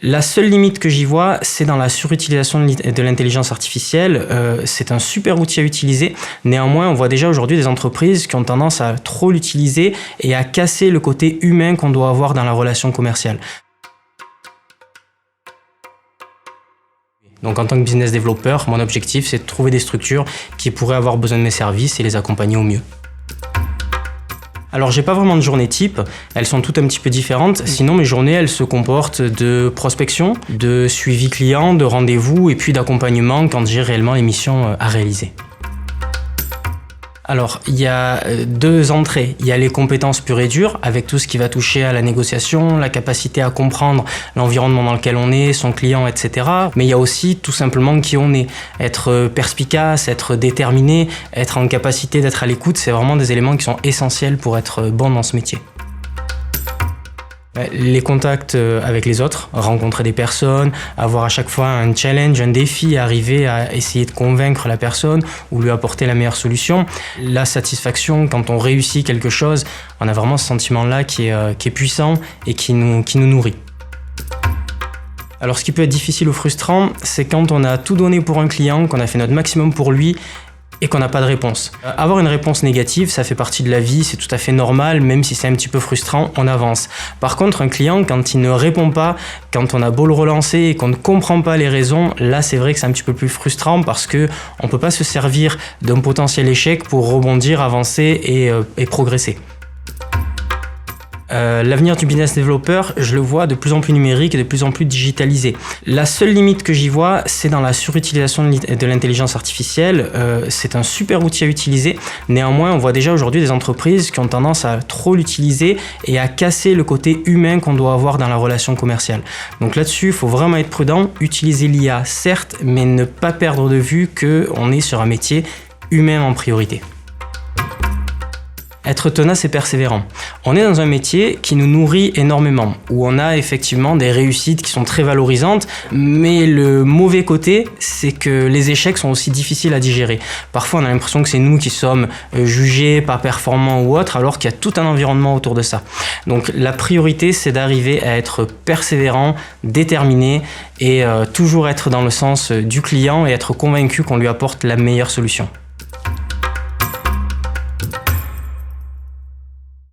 La seule limite que j'y vois, c'est dans la surutilisation de l'intelligence artificielle. C'est un super outil à utiliser. Néanmoins, on voit déjà aujourd'hui des entreprises qui ont tendance à trop l'utiliser et à casser le côté humain qu'on doit avoir dans la relation commerciale. Donc en tant que business développeur, mon objectif, c'est de trouver des structures qui pourraient avoir besoin de mes services et les accompagner au mieux. Alors j'ai pas vraiment de journée type, elles sont toutes un petit peu différentes, sinon mes journées elles se comportent de prospection, de suivi client, de rendez-vous et puis d'accompagnement quand j'ai réellement les missions à réaliser. Alors, il y a deux entrées. Il y a les compétences pures et dures, avec tout ce qui va toucher à la négociation, la capacité à comprendre l'environnement dans lequel on est, son client, etc. Mais il y a aussi tout simplement qui on est. Être perspicace, être déterminé, être en capacité d'être à l'écoute, c'est vraiment des éléments qui sont essentiels pour être bon dans ce métier. Les contacts avec les autres, rencontrer des personnes, avoir à chaque fois un challenge, un défi, arriver à essayer de convaincre la personne ou lui apporter la meilleure solution. La satisfaction, quand on réussit quelque chose, on a vraiment ce sentiment-là qui est puissant et qui nous nourrit. Alors ce qui peut être difficile ou frustrant, c'est quand on a tout donné pour un client, qu'on a fait notre maximum pour lui, et qu'on n'a pas de réponse. Avoir une réponse négative, ça fait partie de la vie, c'est tout à fait normal, même si c'est un petit peu frustrant, on avance. Par contre, un client, quand il ne répond pas, quand on a beau le relancer et qu'on ne comprend pas les raisons, là c'est vrai que c'est un petit peu plus frustrant parce que on peut pas se servir d'un potentiel échec pour rebondir, avancer et progresser. L'avenir du business développeur, je le vois de plus en plus numérique et de plus en plus digitalisé. La seule limite que j'y vois, c'est dans la surutilisation de l'intelligence artificielle. C'est un super outil à utiliser. Néanmoins, on voit déjà aujourd'hui des entreprises qui ont tendance à trop l'utiliser et à casser le côté humain qu'on doit avoir dans la relation commerciale. Donc là-dessus, il faut vraiment être prudent, utiliser l'IA, certes, mais ne pas perdre de vue qu'on est sur un métier humain en priorité. Être tenace et persévérant. On est dans un métier qui nous nourrit énormément, où on a effectivement des réussites qui sont très valorisantes, mais le mauvais côté, c'est que les échecs sont aussi difficiles à digérer. Parfois, on a l'impression que c'est nous qui sommes jugés, pas performants ou autres, alors qu'il y a tout un environnement autour de ça. Donc la priorité, c'est d'arriver à être persévérant, déterminé et toujours être dans le sens du client et être convaincu qu'on lui apporte la meilleure solution.